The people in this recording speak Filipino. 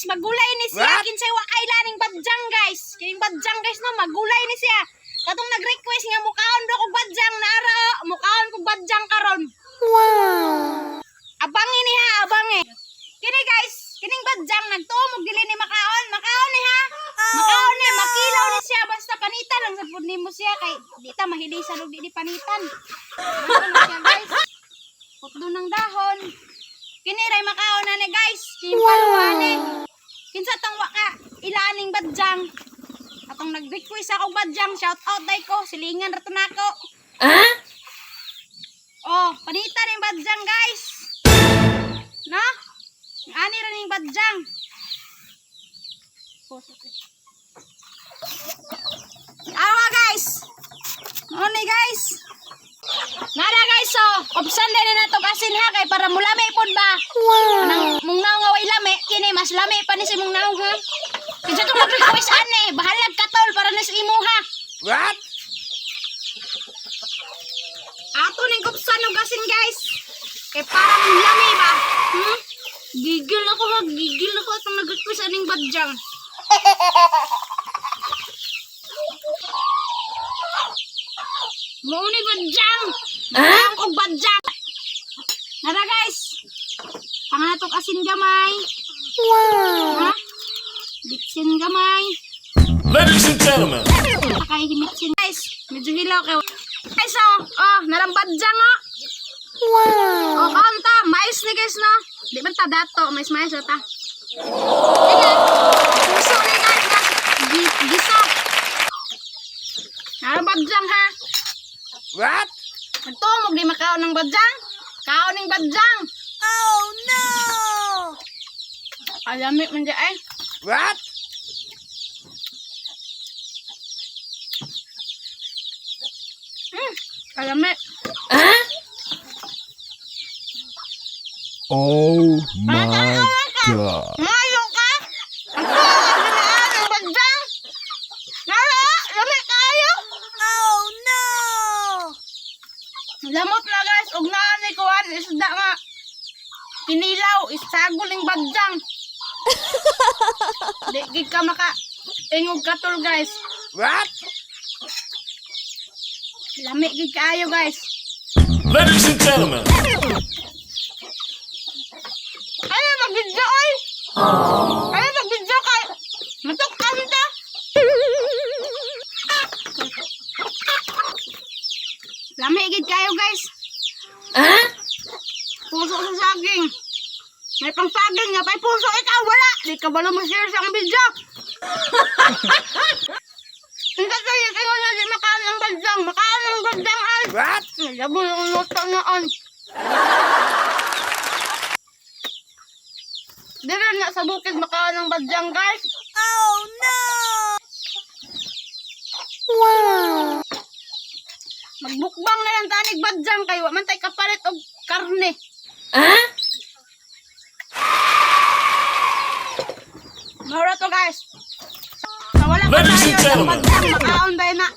guys, magulay ni siya. Kinsay wa kay laning badyang guys. Kining badyang guys no, magulay ni siya. Katong nag-request nga mukaon do kog badyang naara, mukaon kog badyang karon. Wow. Abangi ni ha, abangi. Kini guys, kining badyang nagtumog dili ni makaon. Makaon ni ha. Makaon ni, makilaw ni siya basta panitan lang sa pud nimo siya kay di ta mahilisan og di panitan. Ano na siya guys? Putdo ng dahon. Kini ray makaon na ni guys. Kimpaluani. Kinsa tong wa ka ilaning badyang. Atong nag-request ako badyang, shout out day ko, silingan ra to nako. Oh, panitan ning badyang guys. No? Ani ra ning badyang. Awa guys. Oni guys. Nara guys, so opsan din na to kasin ha kay para mulami pod ba. Wow. Nang mong naw nga way lami, kini mas lami pa ni si mong naw ha. Kinsa to mag-request ani, bahalag katol para ni sa imo ha. What? Ato ning kupsan og kasin guys. Kay parang lami ba? Gigil ako ha, gigil ako atong nag-request aning badyang. Muni badyang. Ang kog badyang. Nara guys. Pangatok asin gamay. Wow. Ha? Bitsin gamay. Ladies and gentlemen. Pakay mitsin guys. Medyo hilaw kay. Guys oh, narang badyang oh. Wow. Oh, kanta, mais ni guys no. Di man ta dato, mais ta. Sige. Puso ni guys na. Gisa. Narang badyang ha. What? Nagtumog di makaon ng badyang. Kaon ng badyang. Oh no! Alami man di ay. What? Alami. Oh my God. Ngayon ka? Ang tuwag ng badyang. Nara, lami kayo. Oh no! Lamot na guys, ug naa ni kuan isda nga. Kinilaw, isaguling badyang. Di gid ka maka tingog katol guys. What? Lami gid kaayo guys. Ladies and gentlemen. Ano mag-video oy? Ano mag-video kay? Matok kanta. Lami gid kayo guys. Puso sa saging. May pang saging nga, pay puso ikaw wala. Di ka ba ma-share sa akong video? Hindi kayo na di makain ng badyang. Makain ng badyang ay. What? Labo yung luto noon. Dili na sa bukid makain ng badyang guys. Oh no! Wow. Magbukbang na lang tanig badyang kayo. Man tay kapalit og karne. Mahura to guys. Sa wala pa Ladies and tayo ng gentlemen. badyang makaon tayo na.